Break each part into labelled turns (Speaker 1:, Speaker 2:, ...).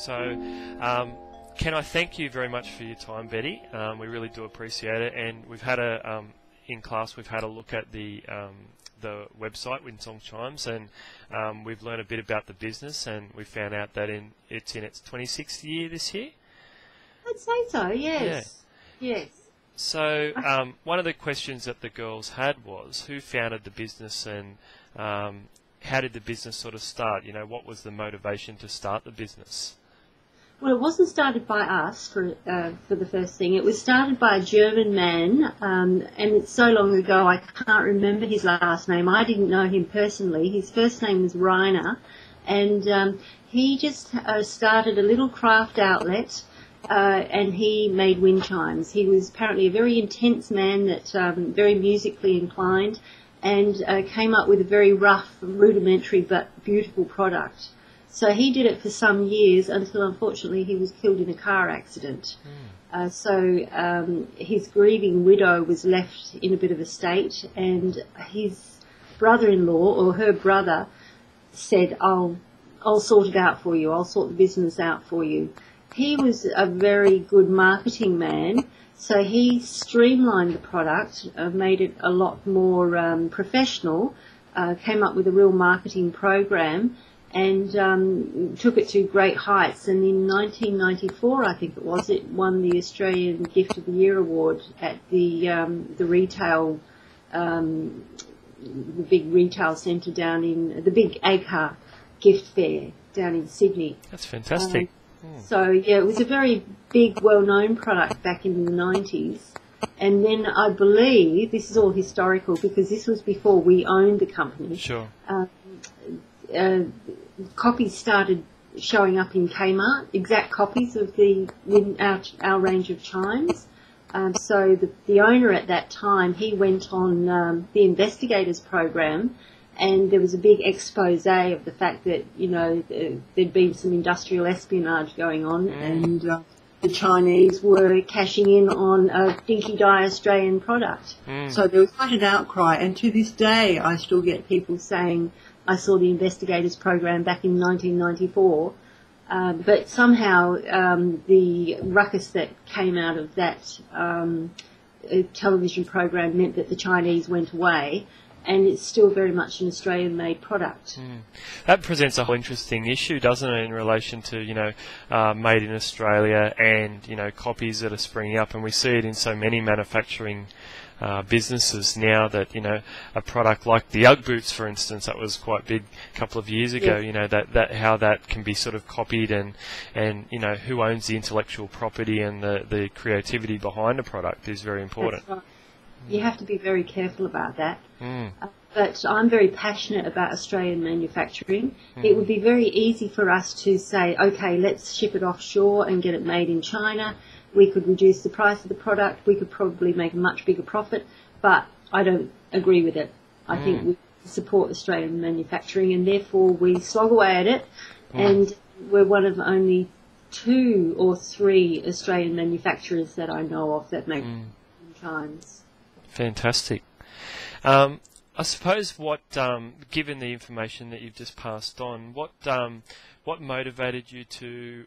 Speaker 1: So, can I thank you very much for your time, Betty? We really do appreciate it, and we've had in class we've had a look at the website Windsong Chimes, and we've learned a bit about the business, and we found out that it's in its 26th year this year.
Speaker 2: I'd say so. Yes. Yeah. Yes.
Speaker 1: So one of the questions that the girls had was, who founded the business, and how did the business sort of start? You know, what was the motivation to start the business?
Speaker 2: Well, it wasn't started by us for the first thing. It was started by a German man, and it's so long ago I can't remember his last name. I didn't know him personally. His first name was Rainer, and he just started a little craft outlet, and he made wind chimes. He was apparently a very intense man, that very musically inclined, and came up with a very rough, rudimentary but beautiful product. So he did it for some years until unfortunately he was killed in a car accident. So his grieving widow was left in a bit of a state, and his brother-in-law, or her brother, said, I'll sort it out for you, I'll sort the business out for you. He was a very good marketing man, so he streamlined the product, made it a lot more professional, came up with a real marketing program, and took it to great heights. And in 1994, I think it was, it won the Australian Gift of the Year award at the retail, the big retail centre down in the big ACAR gift fair down in Sydney.
Speaker 1: That's fantastic.
Speaker 2: So yeah, it was a very big, well-known product back in the 90s. And then I believe, this is all historical because this was before we owned the company.
Speaker 1: Sure.
Speaker 2: Copies started showing up in Kmart, exact copies of our range of chimes. So the owner at that time, he went on the investigators program, and there was a big expose of the fact that, you know, there'd been some industrial espionage going on, and the Chinese were cashing in on a dinky-die Australian product. So there was quite an outcry, and to this day I still get people saying, I saw the investigators program back in 1994, but somehow the ruckus that came out of that television program meant that the Chinese went away, and it's still very much an Australian-made product.
Speaker 1: That presents a whole interesting issue, doesn't it, in relation to, you know, made in Australia and, you know, copies that are springing up, and we see it in so many manufacturing businesses now that, you know, a product like the Ugg boots, for instance, that was quite big a couple of years ago, you know, that how that can be sort of copied, and you know, who owns the intellectual property and the creativity behind a product is very important.
Speaker 2: That's right. You have to be very careful about that. But I'm very passionate about Australian manufacturing. It would be very easy for us to say, okay, let's ship it offshore and get it made in China. We could reduce the price of the product. We could probably make a much bigger profit. But I don't agree with it. I think we support Australian manufacturing, and therefore we slog away at it. And we're one of only 2 or 3 Australian manufacturers that I know of that make chimes.
Speaker 1: Fantastic. I suppose what, given the information that you've just passed on, what motivated you to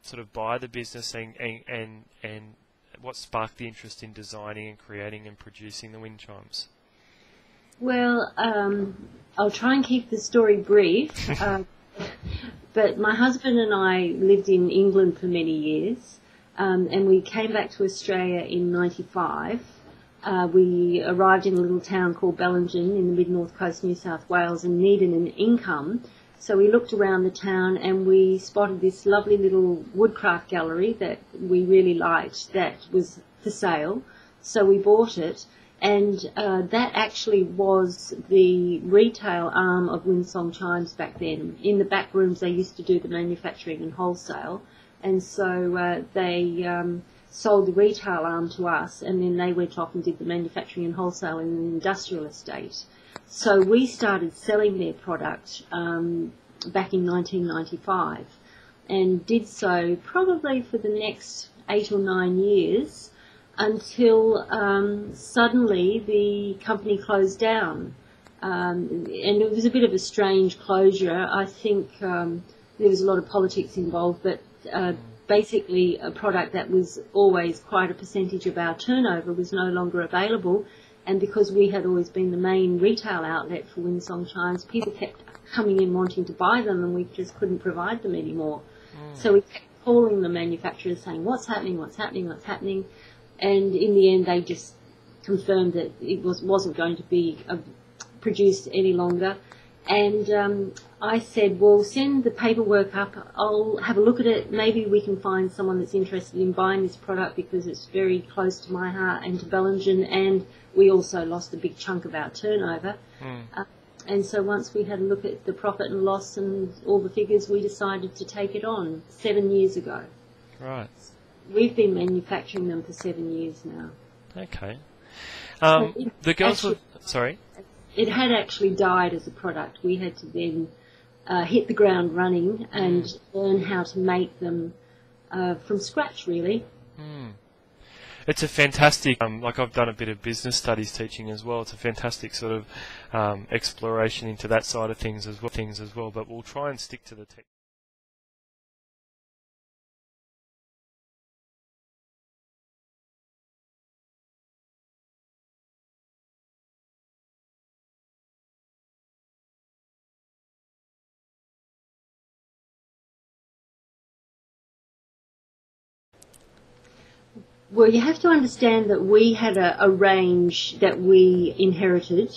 Speaker 1: sort of buy the business, and what sparked the interest in designing and creating and producing the wind chimes?
Speaker 2: Well, I'll try and keep the story brief, but my husband and I lived in England for many years, and we came back to Australia in 95. We arrived in a little town called Bellingen in the mid-north coast, New South Wales, and needed an income. So we looked around the town and we spotted this lovely little woodcraft gallery that we really liked that was for sale. So we bought it, and that actually was the retail arm of Windsong Chimes back then. In the back rooms they used to do the manufacturing and wholesale, and so they sold the retail arm to us, and then they went off and did the manufacturing and wholesale in an industrial estate. So we started selling their product back in 1995, and did so probably for the next 8 or 9 years until suddenly the company closed down. And it was a bit of a strange closure. I think there was a lot of politics involved, but basically a product that was always quite a percentage of our turnover was no longer available. And because we had always been the main retail outlet for Windsong Chimes, people kept coming in wanting to buy them, and we just couldn't provide them anymore. So we kept calling the manufacturers saying, what's happening, what's happening, what's happening? And in the end, they just confirmed that it wasn't going to be produced any longer. And I said, well, send the paperwork up. I'll have a look at it. Maybe we can find someone that's interested in buying this product because it's very close to my heart and to Bellingen, and we also lost a big chunk of our turnover. And so once we had a look at the profit and loss and all the figures, we decided to take it on 7 years ago.
Speaker 1: Right.
Speaker 2: We've been manufacturing them for 7 years now.
Speaker 1: Okay.
Speaker 2: So
Speaker 1: The girls were... Sorry?
Speaker 2: It had actually died as a product. We had to then hit the ground running and learn how to make them from scratch, really.
Speaker 1: It's a fantastic, like I've done a bit of business studies teaching as well. It's a fantastic sort of exploration into that side of things as well. But we'll try and stick to the tech.
Speaker 2: Well, you have to understand that we had a range that we inherited,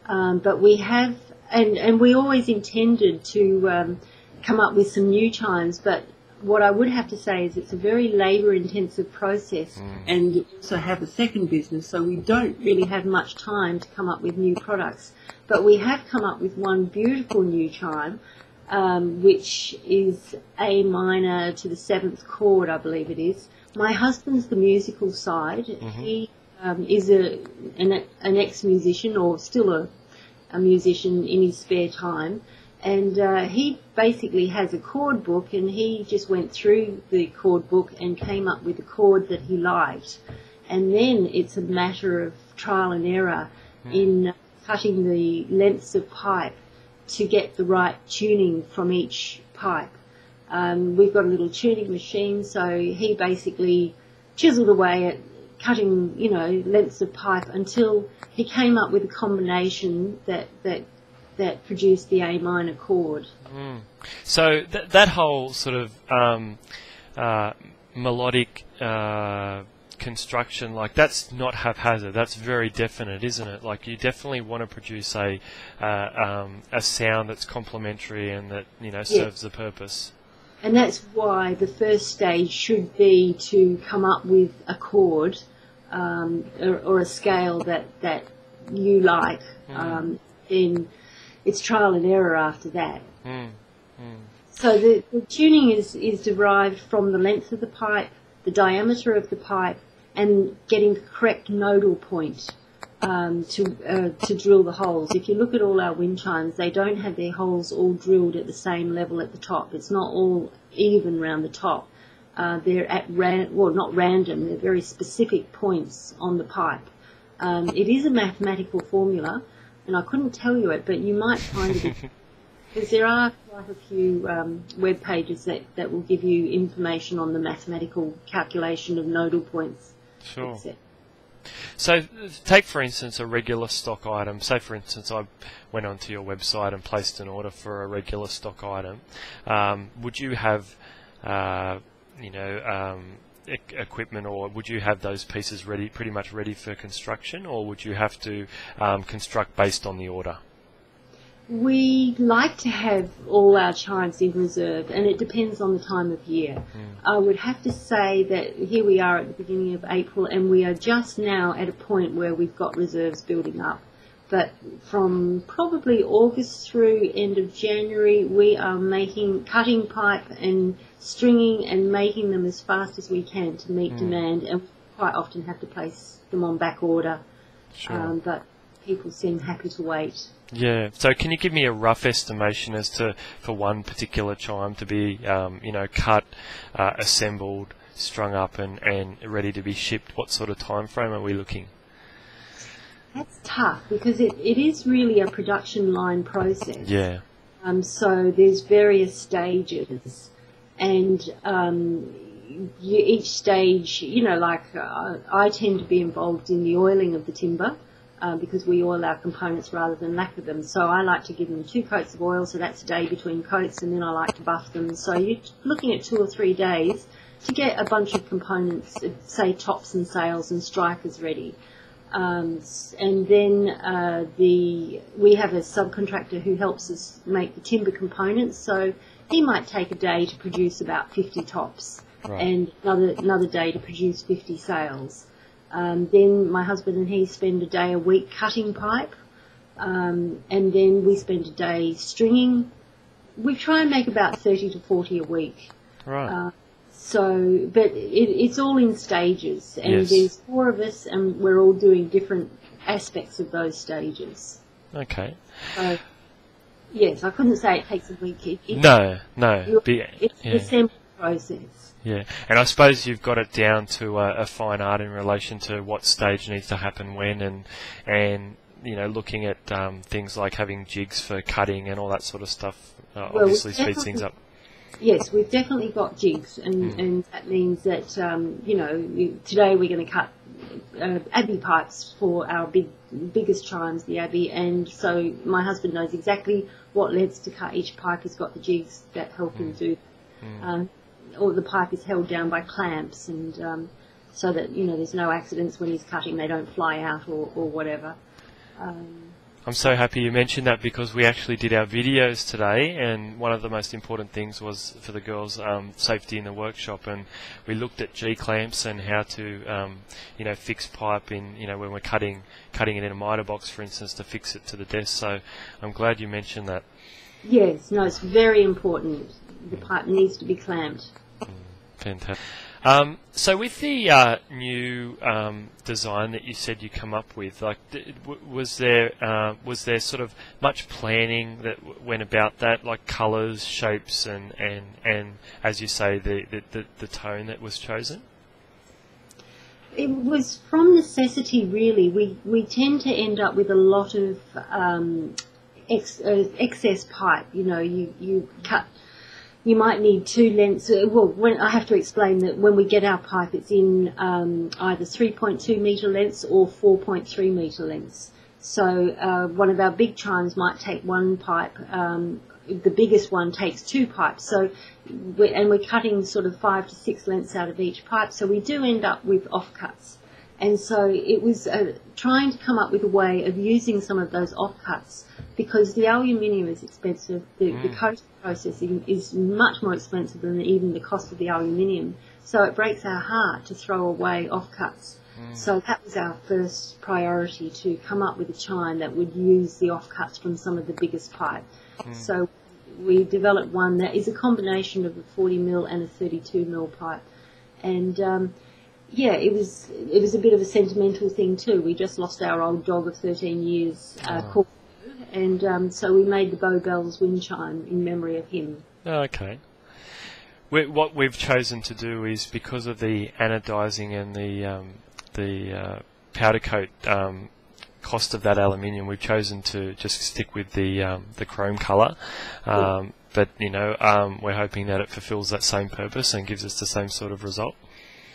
Speaker 2: but we have, and we always intended to come up with some new chimes, but what I would have to say is it's a very labour-intensive process, and you also have a second business, so we don't really have much time to come up with new products. But we have come up with one beautiful new chime, which is A minor to the 7th chord, I believe it is. My husband's the musical side. He is an ex-musician, or still a musician in his spare time. And he basically has a chord book, and he just went through the chord book and came up with a chord that he liked. And then it's a matter of trial and error in cutting the lengths of pipe to get the right tuning from each pipe. We've got a little tuning machine, so he basically chiseled away at cutting, lengths of pipe until he came up with a combination that produced the A minor chord.
Speaker 1: So that whole sort of melodic construction, like, that's not haphazard. That's very definite, isn't it? Like, you definitely want to produce a sound that's complementary and that serves the purpose.
Speaker 2: And that's why the first stage should be to come up with a chord or a scale that you like. Then it's trial and error after that. So the tuning is derived from the length of the pipe, the diameter of the pipe, and getting the correct nodal point to drill the holes. If you look at all our wind chimes, they don't have their holes all drilled at the same level at the top. It's not all even round the top. They're at not random. They're very specific points on the pipe. It is a mathematical formula, and I couldn't tell you it, but you might find it because there are quite a few web pages that will give you information on the mathematical calculation of nodal points.
Speaker 1: Sure.
Speaker 2: Etc.
Speaker 1: So take, for instance, a regular stock item. Say, for instance, I went onto your website and placed an order for a regular stock item. Would you have, equipment, or would you have those pieces pretty much ready for construction, or would you have to construct based on the order?
Speaker 2: We like to have all our chimes in reserve, and it depends on the time of year. I would have to say that here we are at the beginning of April, and we are just now at a point where we've got reserves building up. But from probably August through end of January, we are cutting pipe and stringing and making them as fast as we can to meet demand, and we quite often have to place them on back order.
Speaker 1: Sure.
Speaker 2: But people seem happy to wait.
Speaker 1: Yeah. So can you give me a rough estimation as to, for one particular chime to be, cut, assembled, strung up, and ready to be shipped? What sort of time frame are we looking?
Speaker 2: That's tough because it is really a production line process.
Speaker 1: Yeah.
Speaker 2: So there's various stages, and each stage, I tend to be involved in the oiling of the timber because we oil our components rather than lacquer them. So I like to give them 2 coats of oil, so that's a day between coats, and then I like to buff them. So you're looking at 2 or 3 days to get a bunch of components, say tops and sails and strikers ready. And then we have a subcontractor who helps us make the timber components, so he might take a day to produce about 50 tops. Right. And another day to produce 50 sails. Then my husband and he spend a day a week cutting pipe, and then we spend a day stringing. We try and make about 30 to 40 a week.
Speaker 1: Right.
Speaker 2: But it's all in stages, and
Speaker 1: yes.
Speaker 2: There's 4 of us, and we're all doing different aspects of those stages.
Speaker 1: Okay.
Speaker 2: So, yes, I couldn't say it takes a week.
Speaker 1: No.
Speaker 2: It's an assembly process.
Speaker 1: Yeah, and I suppose you've got it down to a fine art in relation to what stage needs to happen when, and looking at things like having jigs for cutting and all that sort of stuff obviously speeds things up.
Speaker 2: Yes, we've definitely got jigs, and that means that today we're going to cut Abbey pipes for our biggest chimes, the Abbey, and so my husband knows exactly what lengths to cut. Each pipe has got the jigs that help him do. Or the pipe is held down by clamps, and so that there's no accidents when he's cutting; they don't fly out or whatever.
Speaker 1: I'm so happy you mentioned that, because we actually did our videos today, and one of the most important things was for the girls safety in the workshop, and we looked at G clamps and how to fix pipe in when we're cutting it in a miter box, for instance, to fix it to the desk. So I'm glad you mentioned that. Yes,
Speaker 2: no, it's very important. The pipe needs to be clamped.
Speaker 1: Fantastic. So with the new design that you said you come up with, like, was there sort of much planning that went about that, like colours, shapes, and as you say, the tone that was chosen?
Speaker 2: It was from necessity, really. We tend to end up with a lot of excess pipe. You cut. You might need 2 lengths. I have to explain that when we get our pipe, it's in either 3.2 metre lengths or 4.3 metre lengths. So one of our big chimes might take 1 pipe. The biggest one takes 2 pipes. So, we're cutting sort of 5 to 6 lengths out of each pipe. So we do end up with offcuts. And so it was trying to come up with a way of using some of those offcuts, because the aluminium is expensive. The coating processing is much more expensive than even the cost of the aluminium. So it breaks our heart to throw away offcuts. So that was our first priority, to come up with a chime that would use the offcuts from some of the biggest pipe. So we developed one that is a combination of a 40 mil and a 32 mil pipe. And it was a bit of a sentimental thing too. We just lost our old dog of 13 years, called, and so we made the Bow Bells wind chime in memory of him.
Speaker 1: Okay. What we've chosen to do is, because of the anodizing and the powder coat cost of that aluminium, we've chosen to just stick with the chrome colour. But we're hoping that it fulfills that same purpose and gives us the same sort of result.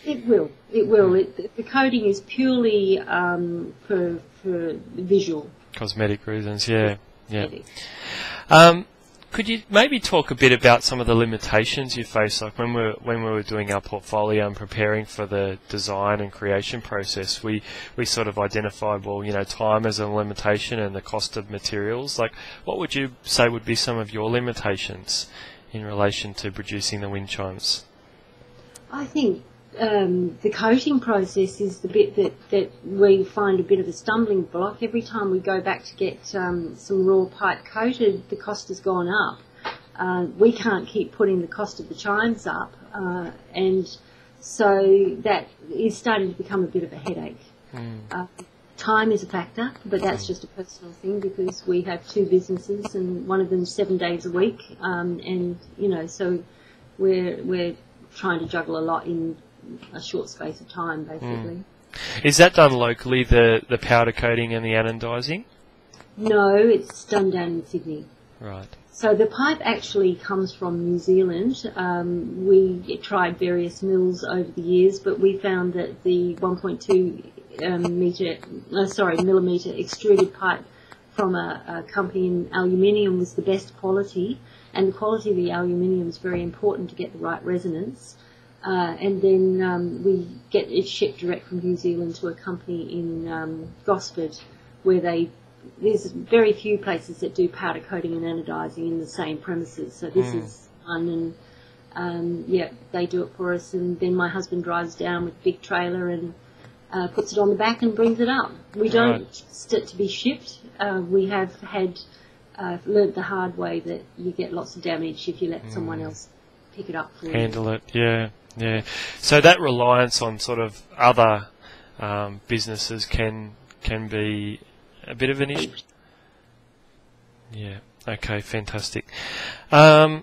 Speaker 2: It will. The coating is purely for visual.
Speaker 1: Cosmetic reasons, yeah. Could you maybe talk a bit about some of the limitations you face, like when we were doing our portfolio and preparing for the design and creation process? We sort of identified, time as a limitation and the cost of materials. Like, what would you say would be some of your limitations in relation to producing the wind chimes?
Speaker 2: I think the coating process is the bit that we find a bit of a stumbling block. Every time we go back to get some raw pipe coated, the cost has gone up. We can't keep putting the cost of the chimes up, and so that is starting to become a bit of a headache. Time is a factor, but that's just a personal thing, because we have 2 businesses and one of them's 7 days a week, and so we're trying to juggle a lot in a short space of time, basically.
Speaker 1: Is that done locally, the powder coating and the anodizing?
Speaker 2: No, it's done down in Sydney.
Speaker 1: Right.
Speaker 2: So the pipe actually comes from New Zealand. We tried various mills over the years, but we found that the 1.2 millimetre extruded pipe from a company in aluminium was the best quality, and the quality of the aluminium is very important to get the right resonance. And then we get it shipped direct from New Zealand to a company in Gosford, where there's very few places that do powder coating and anodizing in the same premises. So this is one, and they do it for us. And then my husband drives down with a big trailer and puts it on the back and brings it up. We don't just it to be shipped. We have had learnt the hard way that you get lots of damage if you let someone else pick it up for you.
Speaker 1: Handle it, yeah. So that reliance on sort of other businesses can be a bit of an issue. Yeah. Okay. Fantastic. So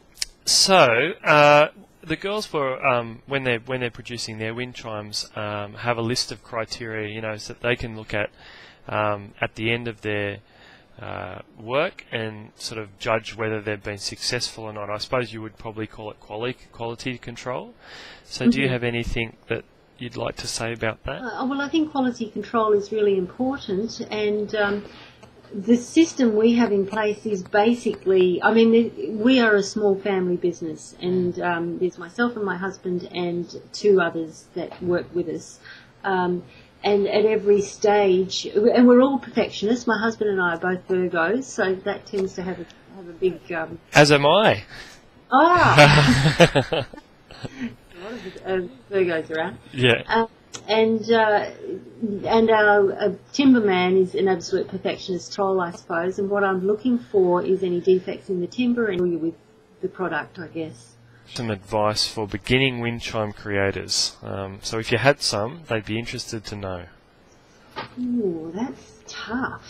Speaker 1: the girls were when they're producing their wind chimes have a list of criteria, so that they can look at the end of their work and sort of judge whether they've been successful or not. I suppose you would probably call it quality control. So do you have anything that you'd like to say about that?
Speaker 2: Well, I think quality control is really important, and the system we have in place is basically, we are a small family business, and there's myself and my husband and two others that work with us. And at every stage, and we're all perfectionists. My husband and I are both Virgos, so that tends to have a big.
Speaker 1: As am I.
Speaker 2: A lot of Virgos around.
Speaker 1: Yeah.
Speaker 2: And our timberman is an absolute perfectionist troll, I suppose. And what I'm looking for is any defects in the timber and with the product, I guess.
Speaker 1: Some advice for beginning wind chime creators. So if you had some, they'd be interested to know.
Speaker 2: Ooh, that's tough.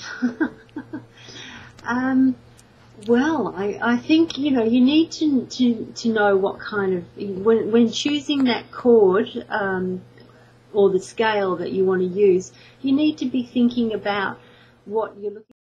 Speaker 2: Well, I think you need to know what kind of when choosing that chord or the scale that you want to use, you need to be thinking about what you're looking